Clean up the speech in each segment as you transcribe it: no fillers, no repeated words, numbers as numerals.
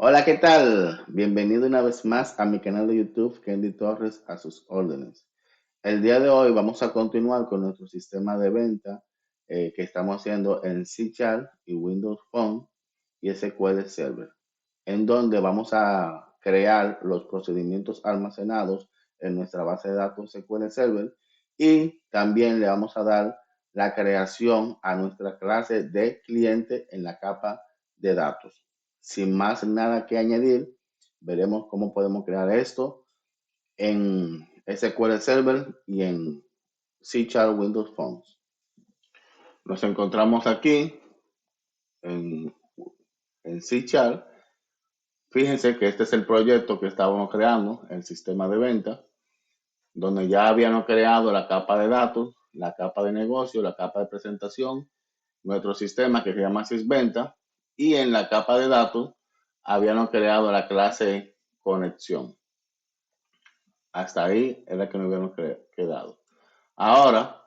Hola, ¿qué tal? Bienvenido una vez más a mi canal de YouTube, Kendy Torres, a sus órdenes. El día de hoy vamos a continuar con nuestro sistema de venta que estamos haciendo en C Sharp y Windows Phone y SQL Server, en donde vamos a crear los procedimientos almacenados en nuestra base de datos SQL Server y también le vamos a dar la creación a nuestra clase de cliente en la capa de datos. Sin más nada que añadir, veremos cómo podemos crear esto en SQL Server y en C Sharp Windows Phone. Nos encontramos aquí en, en C Sharp. Fíjense que este es el proyecto que estábamos creando, el sistema de venta, donde ya habíamos creado la capa de datos, la capa de negocio, la capa de presentación, nuestro sistema que se llama Sysventa, y en la capa de datos habíamos creado la clase conexión. Hasta ahí es la que nos habíamos quedado. Ahora,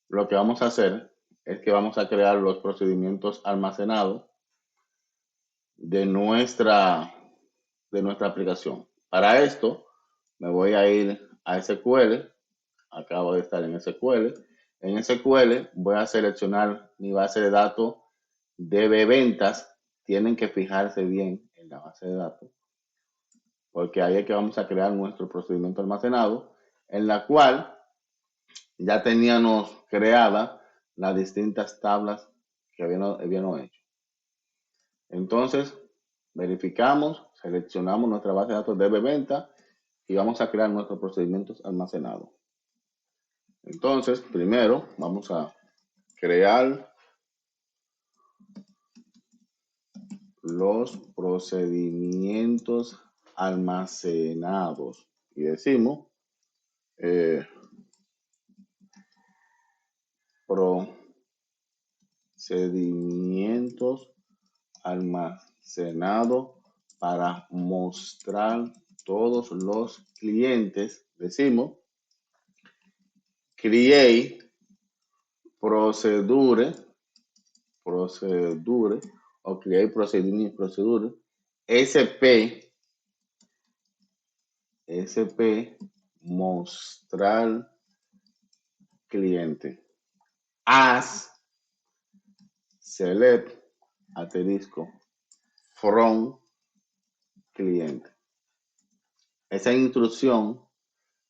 lo que vamos a hacer es que vamos a crear los procedimientos almacenados de nuestra aplicación. Para esto, me voy a ir a SQL. Acabo de estar en SQL. En SQL voy a seleccionar mi base de datos de ventas. Tienen que fijarse bien en la base de datos, porque ahí es que vamos a crear nuestro procedimiento almacenado, en la cual ya teníamos creadas las distintas tablas que habíamos hecho. Entonces, verificamos, seleccionamos nuestra base de datos de venta y vamos a crear nuestros procedimientos almacenados. Entonces, primero vamos a crear los procedimientos almacenados y decimos eh, procedimientos almacenados para mostrar todos los clientes. Decimos create procedure o create procedure SP mostrar cliente as select asterisco from cliente. Esa instrucción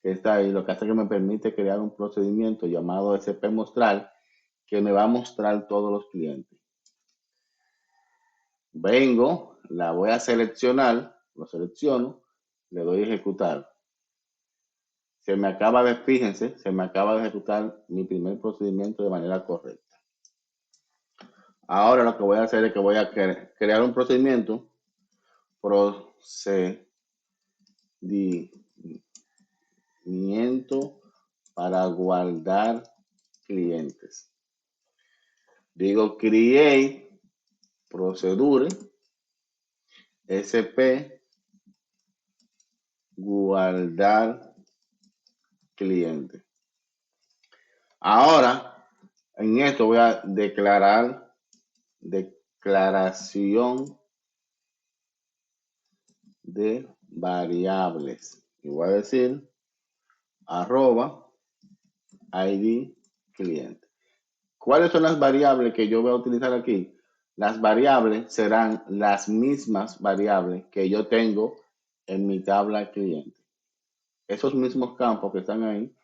que está ahí lo que hace que me permite crear un procedimiento llamado SP mostrar que me va a mostrar todos los clientes. Vengo, la voy a seleccionar, lo selecciono, le doy a ejecutar. Fíjense, se me acaba de ejecutar mi primer procedimiento de manera correcta. Ahora lo que voy a hacer es que voy a crear un procedimiento para guardar clientes. Digo create procedure SP guardar cliente. Ahora, en esto voy a declarar declaración de variables. Y voy a decir arroba ID cliente. ¿Cuáles son las variables que yo voy a utilizar aquí? Las variables serán las mismas variables que yo tengo en mi tabla cliente. Esos mismos campos que están ahí,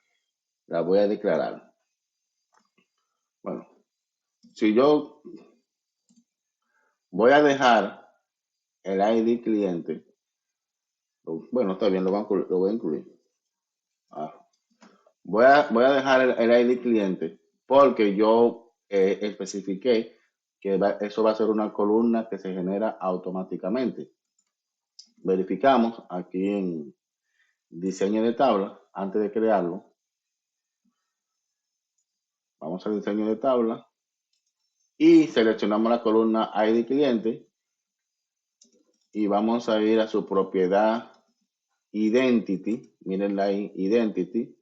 las voy a declarar. Bueno, si yo voy a dejar el ID cliente, bueno, está bien, lo voy a incluir. Ah, voy a dejar el ID cliente porque yo especifiqué que eso va a ser una columna que se genera automáticamente. Verificamos aquí en diseño de tabla, antes de crearlo. Vamos a diseño de tabla y seleccionamos la columna ID cliente y vamos a ir a su propiedad identity. Miren ahí, identity.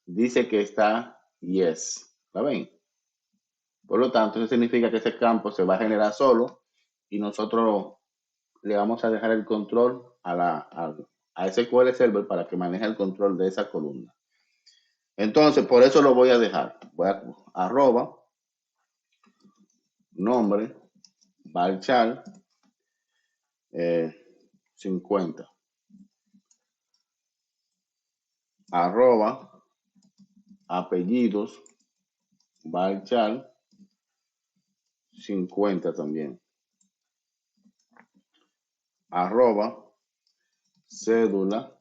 Dice que está yes. ¿La ven? Por lo tanto, eso significa que ese campo se va a generar solo y nosotros le vamos a dejar el control a SQL Server para que maneje el control de esa columna. Entonces, por eso lo voy a dejar. Voy a arroba nombre varchar 50 arroba apellidos varchar 50 también arroba cédula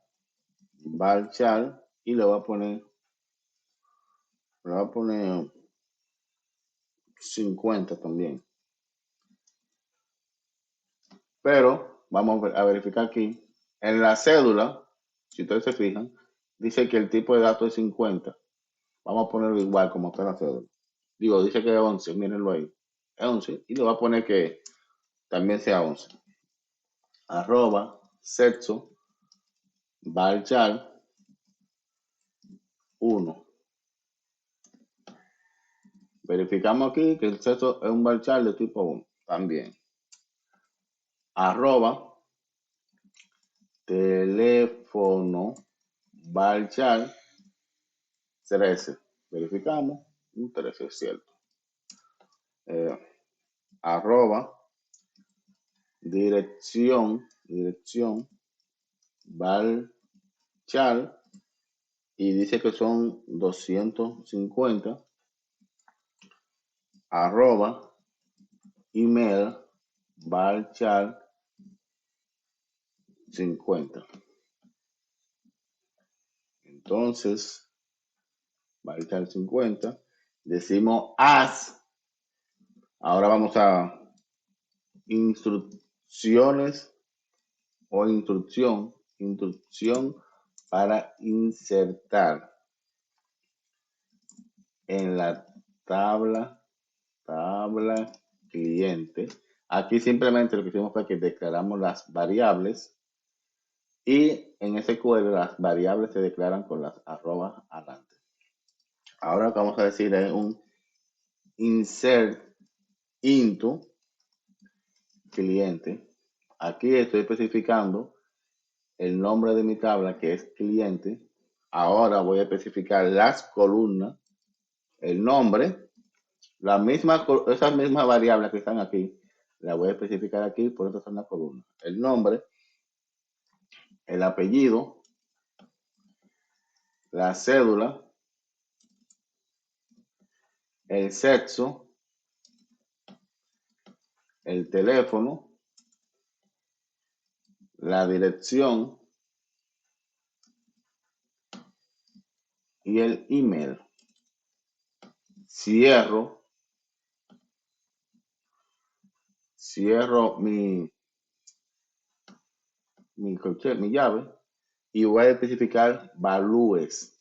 varchar y le voy a poner 50 también. Pero vamos a verificar aquí. En la cédula, si ustedes se fijan, dice que el tipo de datos es 50. Vamos a ponerlo igual como está la cédula. Digo, dice que es 11, mírenlo ahí. Es 11 y le voy a poner que también sea 11. Arroba sexo varchar 1. Verificamos aquí que el sexo es un varchar de tipo 1 también. Arroba teléfono varchar 13. Verificamos. Un 13 es cierto. Arroba dirección varchar y dice que son 250. Arroba email varchar 50. Entonces, varchar 50. Decimos as. Ahora vamos a instrucciones o instrucción para insertar en la tabla cliente. Aquí simplemente lo que hicimos fue que declaramos las variables y en SQL las variables se declaran con las arrobas adelante. Ahora lo que vamos a decir es un insert into cliente. Aquí estoy especificando el nombre de mi tabla que es cliente. Ahora voy a especificar las columnas, el nombre, esas mismas variables que están aquí, las voy a especificar aquí, por eso son las columnas. El nombre, el apellido, la cédula, el sexo, el teléfono, la dirección y el email. Cierro mi llave y voy a especificar valúes.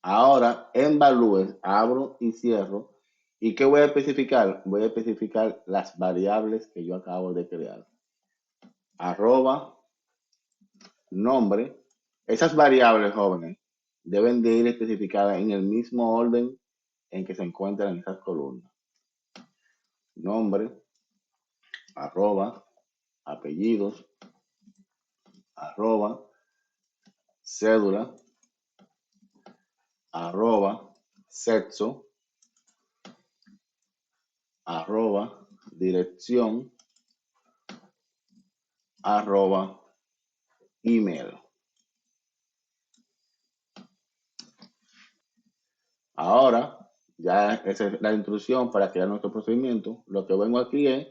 Ahora en valúes abro y cierro. ¿Y qué voy a especificar? Voy a especificar las variables que yo acabo de crear. Arroba nombre. Esas variables, jóvenes, deben de ir especificadas en el mismo orden en que se encuentran esas columnas. Nombre, arroba, apellidos, arroba, cédula, arroba, sexo, arroba, dirección, arroba, email. Ahora, ya esa es la instrucción para crear nuestro procedimiento. Lo que vengo aquí es,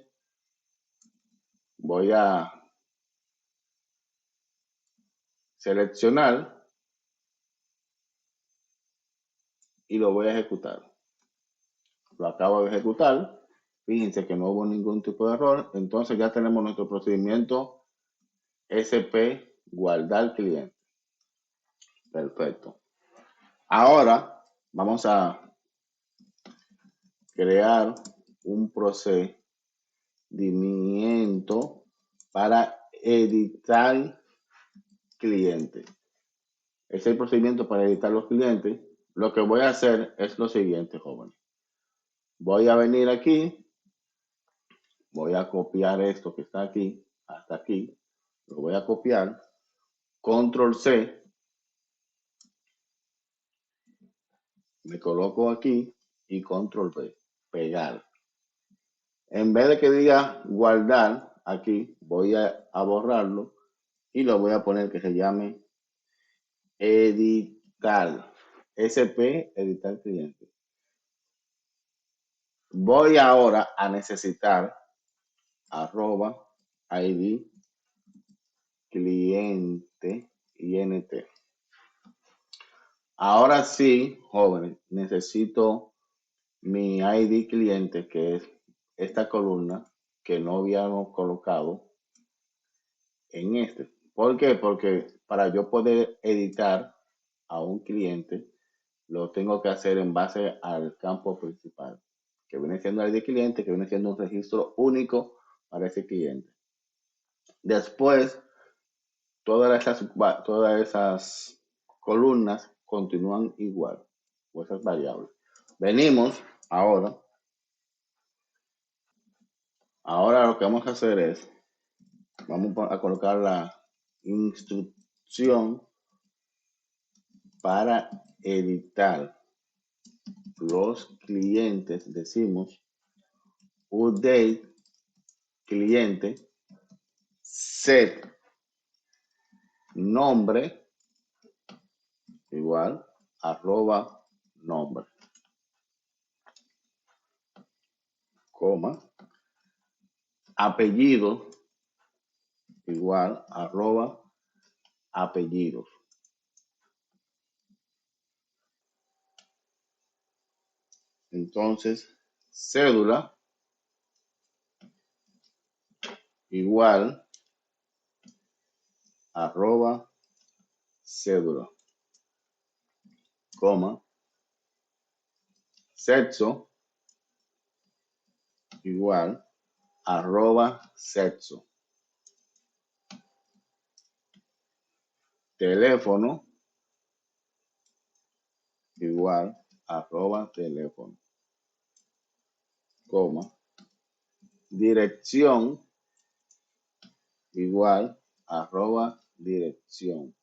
voy a seleccionar y lo voy a ejecutar. Lo acabo de ejecutar. Fíjense que no hubo ningún tipo de error. Entonces ya tenemos nuestro procedimiento SP guardar cliente. Perfecto. Ahora vamos a crear un procedimiento para editar cliente. Ese es el procedimiento para editar los clientes. Lo que voy a hacer es lo siguiente, jóvenes. Voy a venir aquí Voy a copiar esto que está aquí, hasta aquí. Lo voy a copiar. Control C. Me coloco aquí y Control V. Pegar. En vez de que diga guardar, aquí voy a borrarlo y lo voy a poner que se llame editar. SP, editar cliente. Voy ahora a necesitar arroba ID cliente INT. Ahora sí, jóvenes, necesito mi ID cliente, que es esta columna que no habíamos colocado en este. ¿Por qué? Porque para yo poder editar a un cliente, lo tengo que hacer en base al campo principal, que viene siendo el ID cliente, que viene siendo un registro único para ese cliente. Después, todas esas columnas continúan igual, o esas variables. Venimos ahora lo que vamos a hacer es, vamos a colocar la instrucción para editar los clientes. Decimos update cliente, set nombre igual arroba nombre, coma, apellido igual arroba apellidos. Entonces, cédula igual arroba cédula, coma, sexo igual arroba sexo, teléfono igual arroba teléfono, coma, dirección igual arroba dirección,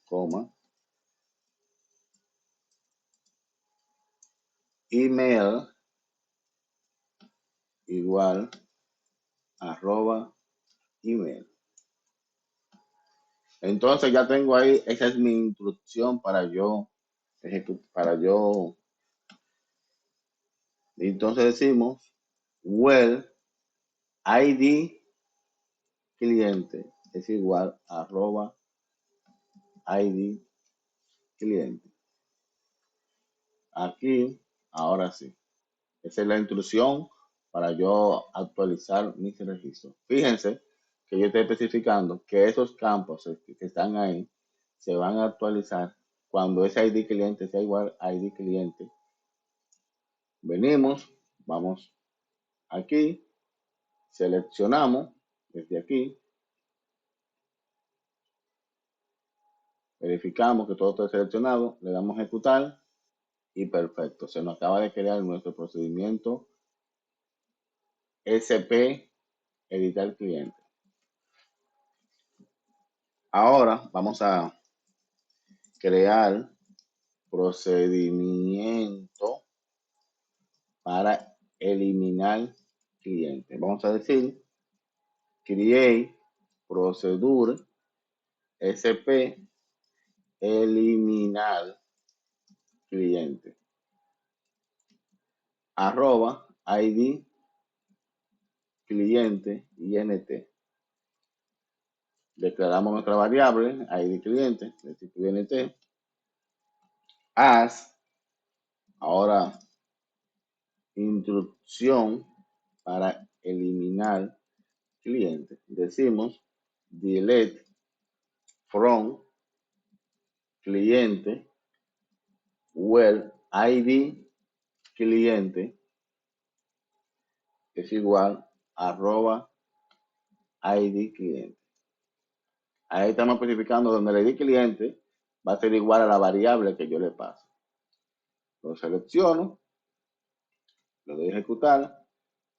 coma, email igual arroba email. Entonces ya tengo ahí, esa es mi instrucción para yo entonces decimos well ID cliente es igual arroba ID cliente. Aquí, ahora sí. Esa es la instrucción para yo actualizar mis registros. Fíjense que yo estoy especificando que esos campos que están ahí se van a actualizar cuando ese ID cliente sea igual a ID cliente. Venimos, vamos aquí, seleccionamos desde aquí, verificamos que todo está seleccionado, le damos a ejecutar y perfecto. Se nos acaba de crear nuestro procedimiento SP editar cliente. Ahora vamos a crear procedimiento para eliminar cliente. Vamos a decir create procedure SP eliminar cliente arroba ID cliente INT. Declaramos nuestra variable ID cliente de tipo INT as ahora instrucción para eliminar cliente. Decimos delete from cliente where ID cliente es igual arroba ID cliente. Ahí estamos especificando donde el ID cliente va a ser igual a la variable que yo le paso. Lo selecciono, lo doy a ejecutar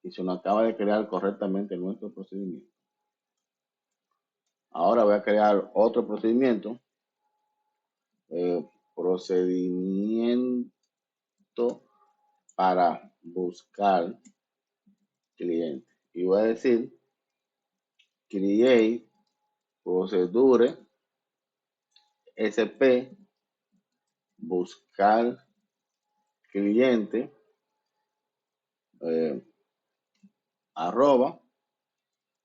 y se nos acaba de crear correctamente nuestro procedimiento. Ahora voy a crear otro procedimiento, procedimiento para buscar cliente. Y voy a decir create procedure SP buscar cliente eh, arroba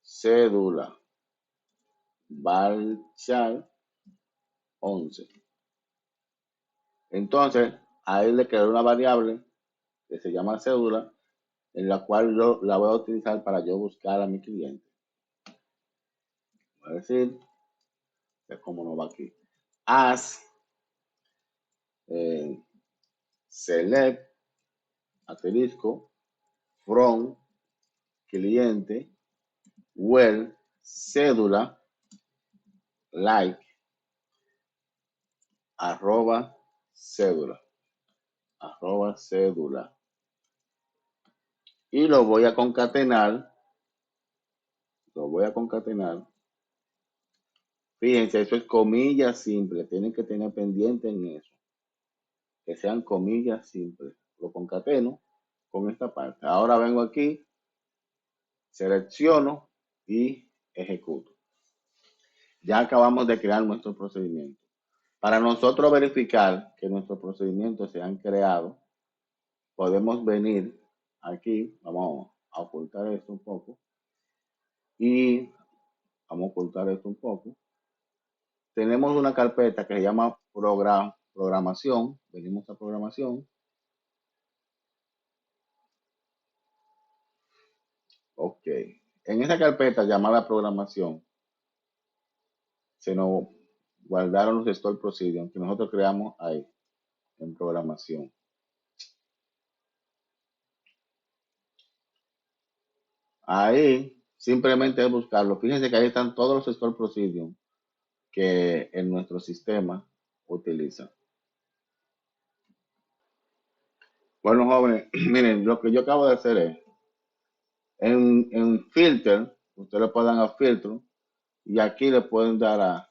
cédula varchar 11. Entonces, ahí le queda una variable que se llama cédula, en la cual yo la voy a utilizar para yo buscar a mi cliente. Voy a decir, que como no va aquí, as select asterisco from cliente where cédula like arroba cédula y lo voy a concatenar. Fíjense, eso es comillas simples, tienen que tener pendiente en eso, que sean comillas simples. Lo concateno con esta parte. Ahora vengo aquí, selecciono y ejecuto. Ya acabamos de crear nuestro procedimiento. Para nosotros verificar que nuestros procedimientos se han creado, podemos venir aquí, vamos a ocultar esto un poco, y vamos a ocultar esto un poco. Tenemos una carpeta que se llama programación, venimos a programación. Ok, en esa carpeta llamada programación, se nos guardaron los store procedures que nosotros creamos ahí, en programación. Ahí simplemente es buscarlo. Fíjense que ahí están todos los store procedures que en nuestro sistema utiliza. Bueno, jóvenes, miren, lo que yo acabo de hacer es, en filter, ustedes le pueden dar a filtro y aquí le pueden dar a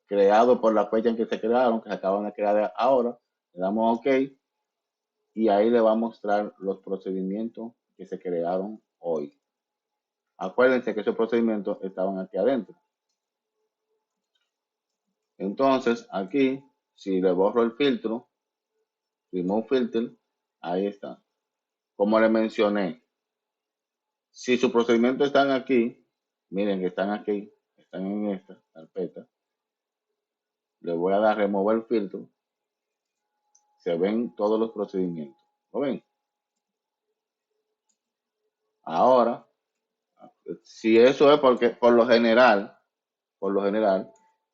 creado por la fecha en que se crearon, que se acaban de crear ahora, le damos OK y ahí le va a mostrar los procedimientos que se crearon hoy. Acuérdense que esos procedimientos estaban aquí adentro. Entonces, aquí, si le borro el filtro, remove filter, ahí está. Como le mencioné, si sus procedimientos están aquí, miren que están aquí, están en esta carpeta, le voy a dar remover filtro, se ven todos los procedimientos. ¿Lo ven? Ahora, si eso es porque por lo general,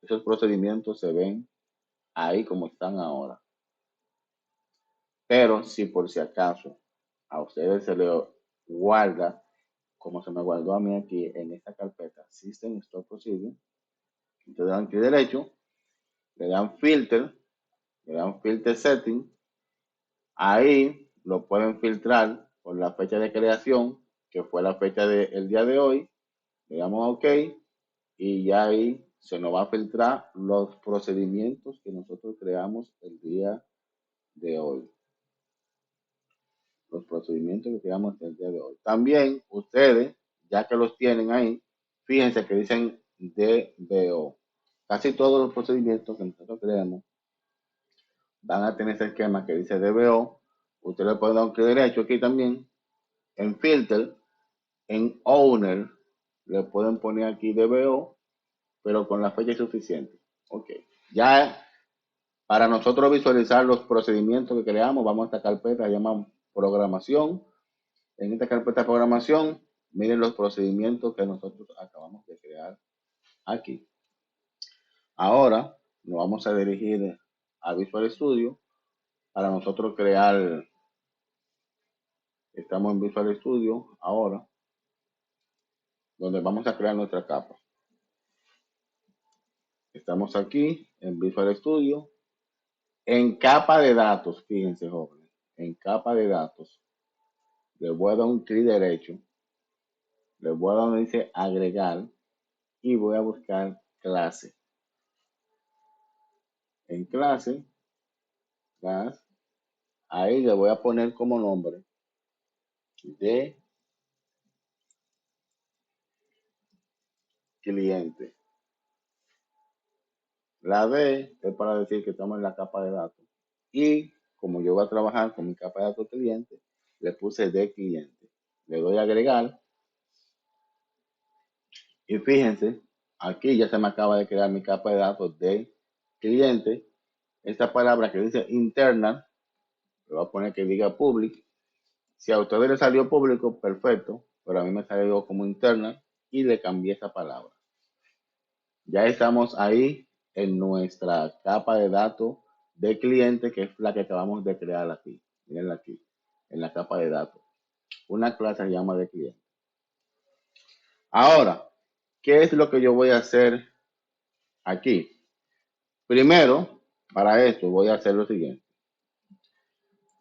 esos procedimientos se ven ahí como están ahora. Pero si por si acaso a ustedes se les guarda, como se me guardó a mí aquí en esta carpeta, System Store Procedure, ustedes dan clic derecho, le dan filter setting, ahí lo pueden filtrar por la fecha de creación, que fue la fecha del día de hoy, le damos OK y ya ahí se nos va a filtrar los procedimientos que nosotros creamos el día de hoy. Los procedimientos que creamos el día de hoy. También ustedes, ya que los tienen ahí, fíjense que dicen DBO. Casi todos los procedimientos que nosotros creamos van a tener ese esquema que dice DBO. Ustedes le pueden dar un clic derecho aquí también. En Filter, en Owner, le pueden poner aquí DBO, pero con la fecha suficiente. Ok. Ya para nosotros visualizar los procedimientos que creamos, vamos a esta carpeta llamada programación. En esta carpeta de programación, miren los procedimientos que nosotros acabamos de crear aquí. Ahora nos vamos a dirigir a Visual Studio para nosotros crear. Estamos en Visual Studio ahora, donde vamos a crear nuestra capa. Estamos aquí en Visual Studio, en capa de datos, fíjense jóvenes, en capa de datos. le voy a dar un clic derecho, le voy a dar donde dice agregar y voy a buscar clase. En clase, ahí le voy a poner como nombre de cliente. La D es para decir que estamos en la capa de datos. Y como yo voy a trabajar con mi capa de datos cliente, le puse de cliente. Le doy a agregar y fíjense, aquí ya se me acaba de crear mi capa de datos de cliente. Esta palabra que dice internal, le voy a poner que diga public. Si a ustedes les salió público, perfecto, pero a mí me salió como internal y le cambié esa palabra. Ya estamos ahí en nuestra capa de datos de cliente, que es la que acabamos de crear aquí. Mirenla aquí, en la capa de datos. Una clase se llama de cliente. Ahora, ¿qué es lo que yo voy a hacer aquí? Primero, para esto voy a hacer lo siguiente.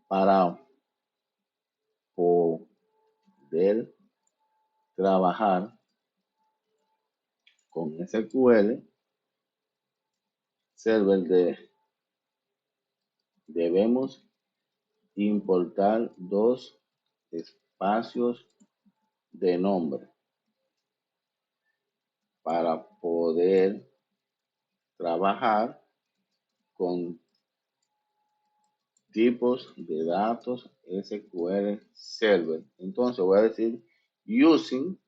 Para poder trabajar con SQL Server, debemos importar dos espacios de nombre para poder trabajar con tipos de datos SQL Server. Entonces voy a decir using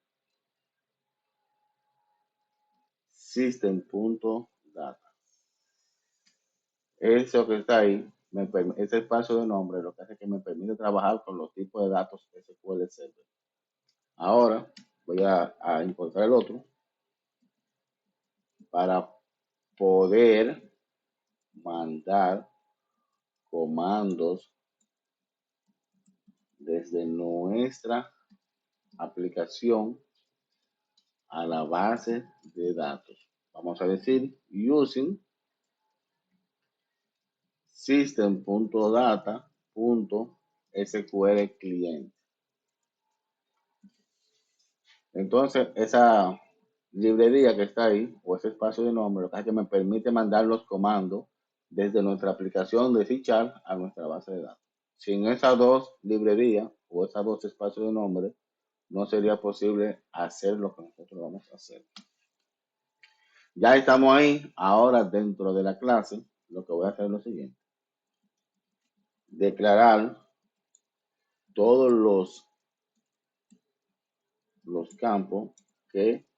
system.data. Eso que está ahí, ese espacio de nombre, lo que hace que me permite trabajar con los tipos de datos SQL Server. Ahora voy a importar el otro para poder mandar comandos desde nuestra aplicación a la base de datos. Vamos a decir using system.data.sql client. Entonces, esa librería que está ahí, o ese espacio de nombre, lo que hace que me permite mandar los comandos desde nuestra aplicación de C# a nuestra base de datos. Sin esas dos librerías o esos dos espacios de nombre, no sería posible hacer lo que nosotros vamos a hacer. Ya estamos ahí. Ahora, dentro de la clase, lo que voy a hacer es lo siguiente. Declarar todos los campos que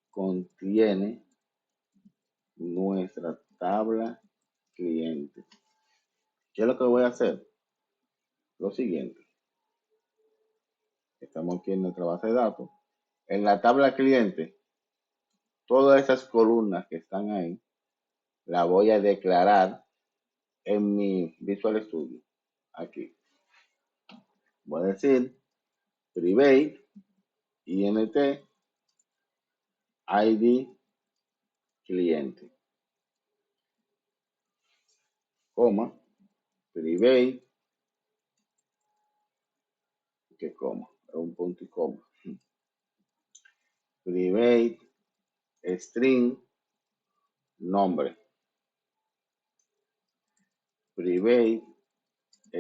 contiene nuestra tabla cliente. ¿Qué es lo que voy a hacer? Lo siguiente. Estamos aquí en nuestra base de datos. En la tabla cliente, todas esas columnas que están ahí, la voy a declarar en mi Visual Studio. Aquí. Voy a decir private int id cliente, coma, private, que coma, un punto y coma. Private string nombre. Private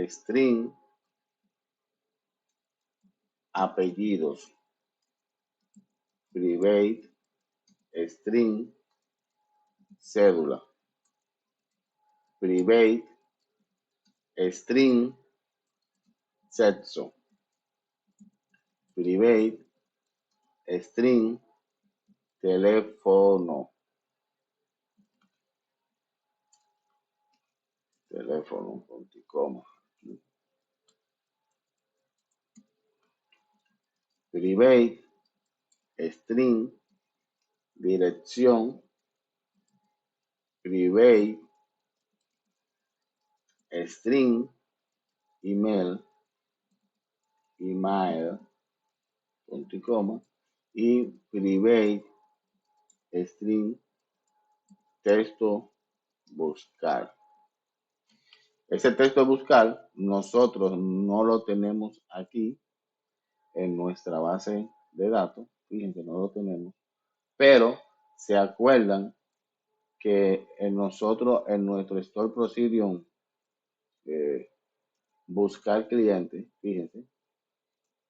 string apellidos. Private string cédula. Private string sexo. Private string teléfono. Teléfono, punto y coma. Private string dirección. Private string email, punto y coma, y private string texto buscar. Ese texto buscar nosotros no lo tenemos aquí en nuestra base de datos. Fíjense, no lo tenemos. Pero se acuerdan que en nosotros, en nuestro Store Procedure, eh, buscar cliente, fíjense,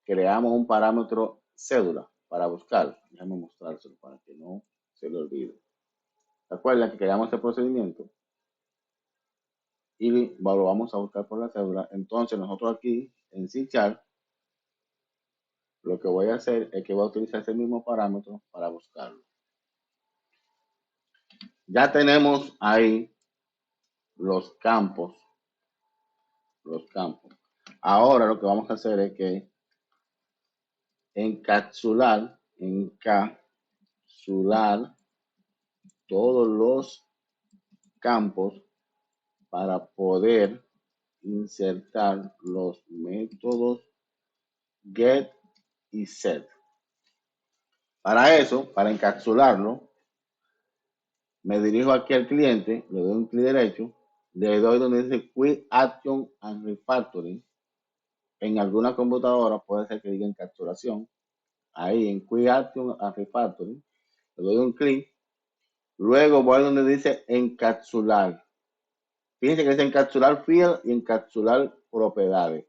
creamos un parámetro cédula para buscar. Déjame mostrárselo para que no se le olvide. ¿Se acuerdan que creamos este procedimiento? Y lo vamos a buscar por la cédula. Entonces nosotros aquí en C# lo que voy a hacer es que voy a utilizar ese mismo parámetro para buscarlo. Ya tenemos ahí los campos. Ahora lo que vamos a hacer es que encapsular todos los campos para poder insertar los métodos get y set. Para eso, para encapsularlo, me dirijo aquí al cliente, le doy un clic derecho, le doy donde dice Quick Action and Refactoring. En alguna computadora puede ser que diga encapsulación. Ahí en Quick Action and Refactoring, le doy un clic. Luego voy a donde dice encapsular. Fíjense que dice encapsular field y encapsular propiedades.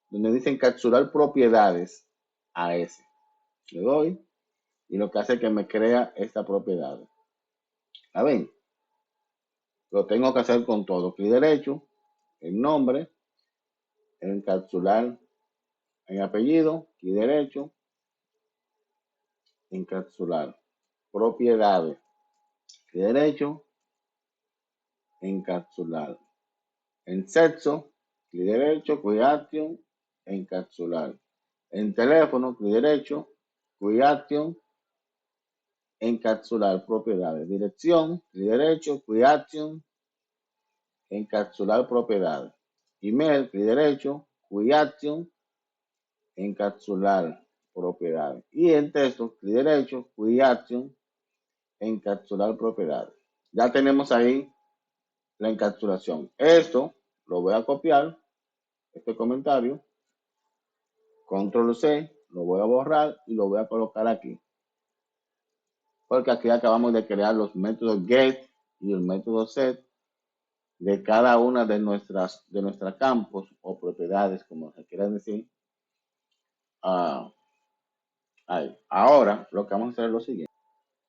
Donde dice encapsular propiedades, a ese. Le doy y lo que hace es que me crea esta propiedad. ¿La ven? Lo tengo que hacer con todo. Clic derecho, el nombre, encapsular en apellido, clic derecho, encapsular. Propiedades, clic derecho, encapsular. En sexo, clic derecho, Quick Action, encapsular. En teléfono, clic derecho, Quick Action, encapsular propiedades. Dirección, clic derecho, Quick Action, encapsular propiedades. Email, clic derecho, Quick Action, encapsular propiedades. Y en texto, clic derecho, Quick Action, encapsular propiedades. Ya tenemos ahí la encapsulación. Esto lo voy a copiar, este comentario, control C, lo voy a borrar y lo voy a colocar aquí. Porque aquí acabamos de crear los métodos get y el método set de cada una de nuestras campos o propiedades, como se quiera decir. Ahí. Ahora lo que vamos a hacer es lo siguiente.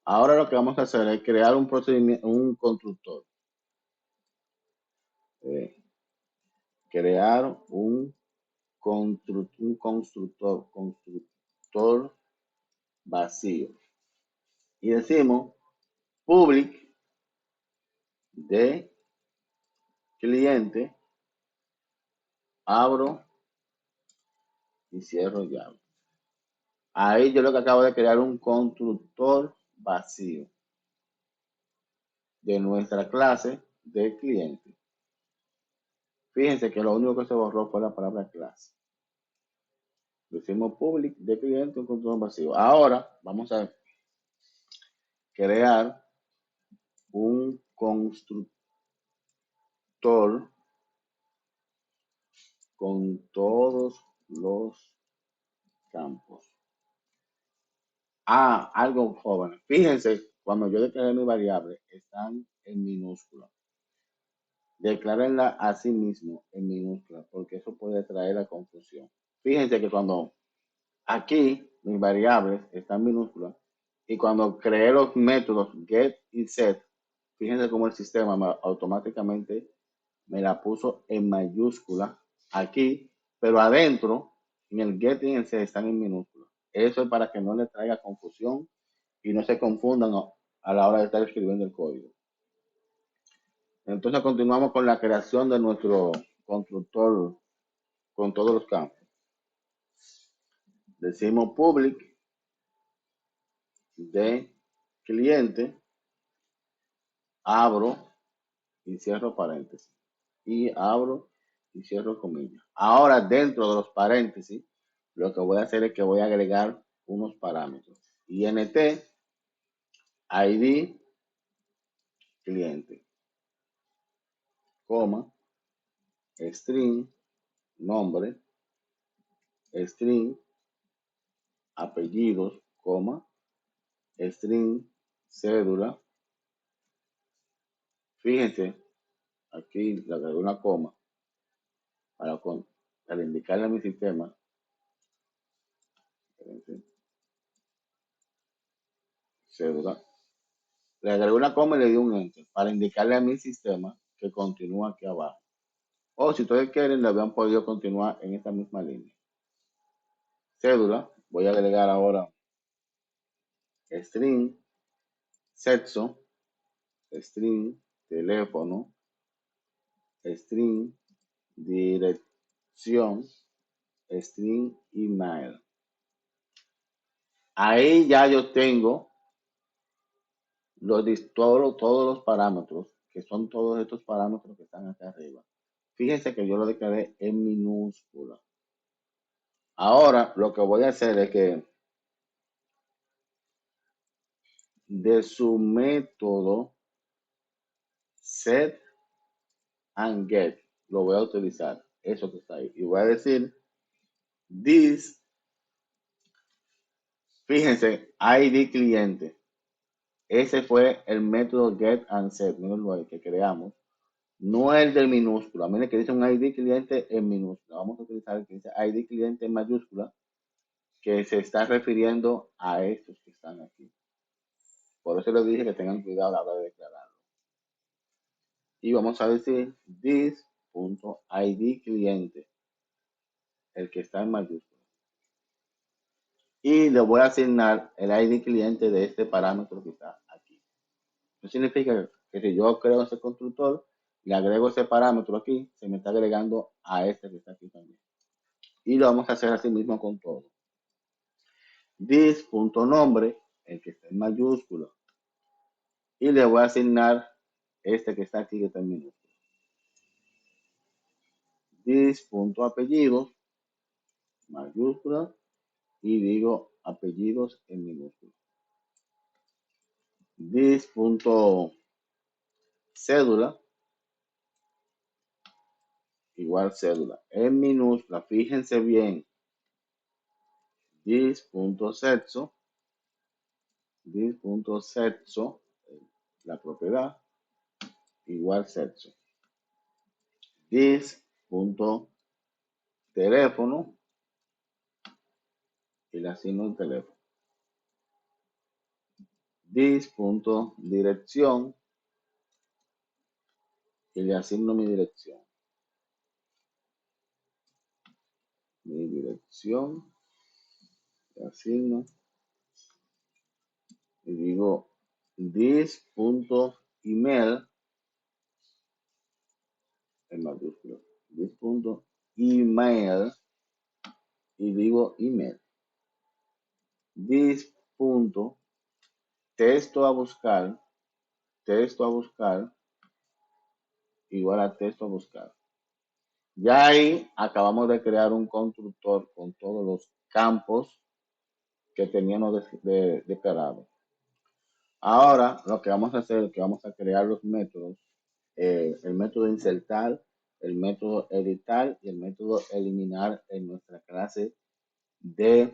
Ahora lo que vamos a hacer es crear un procedimiento, un constructor. Crear un constructor vacío. Y decimos public de cliente, abro y cierro llave. Ahí yo lo que acabo de crear un constructor vacío de nuestra clase de cliente. Fíjense que lo único que se borró fue la palabra clase. Decimos public de cliente, un constructor vacío. Ahora vamos a crear un constructor con todos los campos. Algo joven. Fíjense, cuando yo declaré mi variable, están en minúscula. Declárenla a sí mismo en minúscula, porque eso puede traer a confusión. Fíjense que cuando aquí mis variables están en minúscula y cuando creé los métodos get y set, fíjense cómo el sistema automáticamente me la puso en mayúscula aquí, pero adentro, en el get y en el set están en minúscula. Eso es para que no le traiga confusión y no se confundan a la hora de estar escribiendo el código. Entonces continuamos con la creación de nuestro constructor con todos los campos. Decimos public de cliente, abro y cierro paréntesis. Y abro y cierro comillas. Ahora dentro de los paréntesis, lo que voy a hacer es que voy a agregar unos parámetros. INT, ID, cliente, coma, string, nombre, string, apellidos, coma, string, cédula. Fíjense, aquí le agrego una coma para, para indicarle a mi sistema. Cédula. Le agrego una coma y le di un enter para indicarle a mi sistema que continúa aquí abajo. O si ustedes quieren, le habían podido continuar en esta misma línea. Cédula, voy a agregar ahora string, sexo, string, teléfono, string, dirección, string, email. Ahí ya yo tengo todos los parámetros, que son todos estos parámetros que están acá arriba. Fíjense que yo lo declaré en minúscula. Ahora lo que voy a hacer es que de su método set and get lo voy a utilizar, eso que está ahí. Y voy a decir this, fíjense, ID cliente. Ese fue el método get and set, mírenlo ahí, que creamos. No el de minúscula. Miren que dice un ID cliente en minúscula. Vamos a utilizar el que dice ID cliente en mayúscula, que se está refiriendo a estos que están aquí. Por eso les dije que tengan cuidado a la hora de declararlo. Y vamos a decir this.id cliente, el que está en mayúscula. Y le voy a asignar el ID cliente de este parámetro que está aquí. Eso significa que si yo creo ese constructor, le agrego ese parámetro aquí, se me está agregando a este que está aquí también. Y lo vamos a hacer así mismo con todo. This.nombre, el que está en mayúscula. Y le voy a asignar este que está aquí que está en minúscula. This.apellidos, mayúscula, y digo apellidos en minúscula. This.cédula, igual cédula, en minúscula, fíjense bien. This.sexo, this.sexo, la propiedad, igual sexo. This.teléfono, y le asigno el teléfono. This.dirección, y le asigno mi dirección. Mi dirección, le asigno, y digo this.email, en mayúscula, this.email, y digo email. This.texto a buscar, igual a texto a buscar. Ya ahí acabamos de crear un constructor con todos los campos que teníamos declarados. Ahora lo que vamos a hacer es que vamos a crear los métodos, el método insertar, el método editar y el método eliminar en nuestra clase de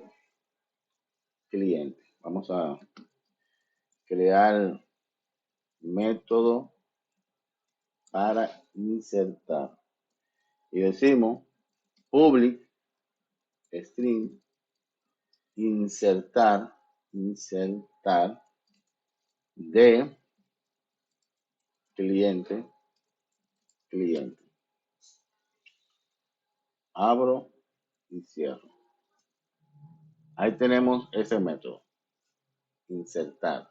cliente. Vamos a crear método para insertar y decimos public string insertar de cliente. Abro y cierro. Ahí tenemos ese método, insertar.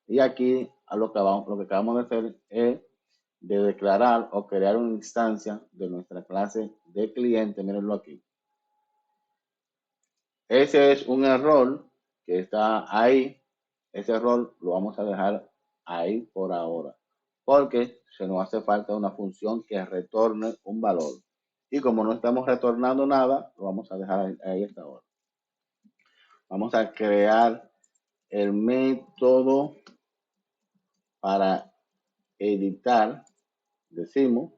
Y aquí lo que acabamos de hacer es de declarar o crear una instancia de nuestra clase de cliente. Mírenlo aquí. Ese es un error que está ahí. Ese error lo vamos a dejar ahí por ahora, porque se nos hace falta una función que retorne un valor. Y como no estamos retornando nada, lo vamos a dejar ahí hasta ahora. Vamos a crear el método para editar. Decimos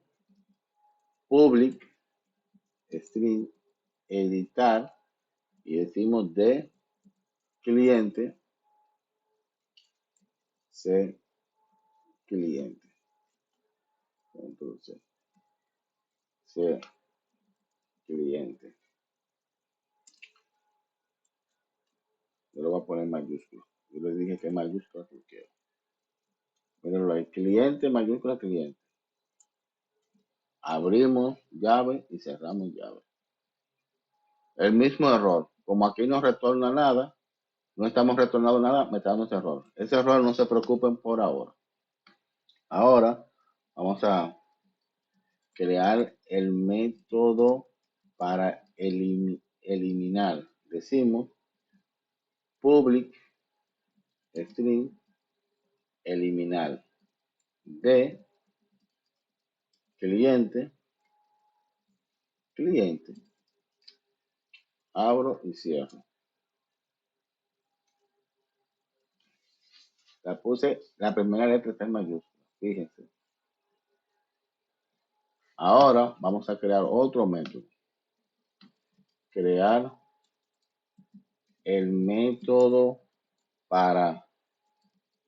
public string editar y decimos de cliente, C, cliente. Entonces, C, cliente. Yo lo voy a poner en mayúscula. Yo le dije que mayúscula que quiero. Mírenlo ahí, cliente, mayúscula, cliente. Abrimos llave y cerramos llave. El mismo error. Como aquí no retorna nada, no estamos retornando nada, me está dando ese error. Ese error no se preocupen por ahora. Ahora vamos a crear el método para eliminar. Decimos public string eliminar de cliente, cliente. Abro y cierro. La puse, la primera letra está en mayúscula, fíjense. Ahora vamos a crear otro método. Crear el método para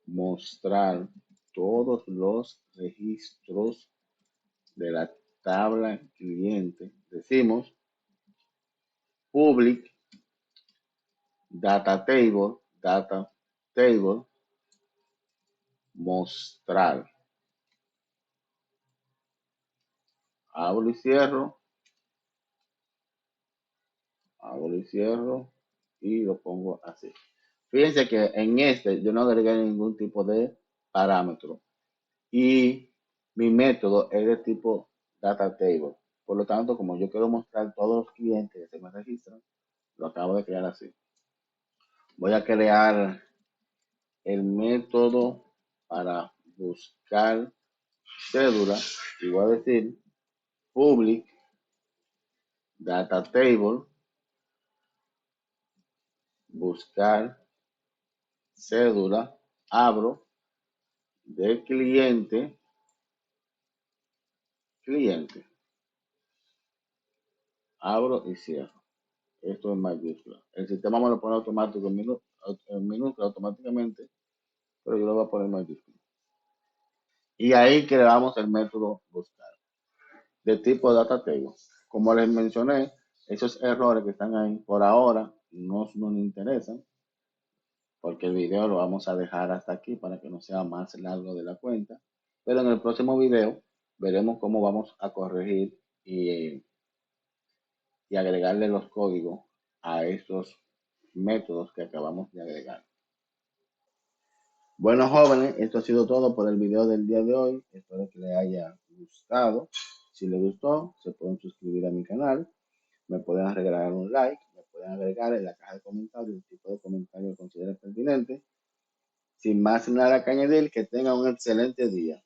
mostrar todos los registros de la tabla cliente. Decimos public data table, mostrar. Abro y cierro, abro y cierro y lo pongo así. Fíjense que en este yo no agregué ningún tipo de parámetro y mi método es de tipo data table. Por lo tanto, como yo quiero mostrar todos los clientes que se me registran, lo acabo de crear así. Voy a crear el método para buscar cédula y voy a decir public data table buscar cédula, abro de cliente, cliente, abro y cierro. Esto es mayúscula. El sistema me lo pone automático en minúscula automáticamente, pero yo lo voy a poner en mayúscula. Y ahí creamos el método buscar de tipo data table. Como les mencioné, esos errores que están ahí por ahora no nos interesan porque el video lo vamos a dejar hasta aquí para que no sea más largo de la cuenta. Pero en el próximo video veremos cómo vamos a corregir y agregarle los códigos a estos métodos que acabamos de agregar. Bueno, jóvenes, esto ha sido todo por el video del día de hoy. Espero que les haya gustado. Si les gustó, se pueden suscribir a mi canal. Me pueden regalar un like. Me pueden agregar en la caja de comentarios el tipo de comentario que consideren pertinente. Sin más nada que añadir, que tengan un excelente día.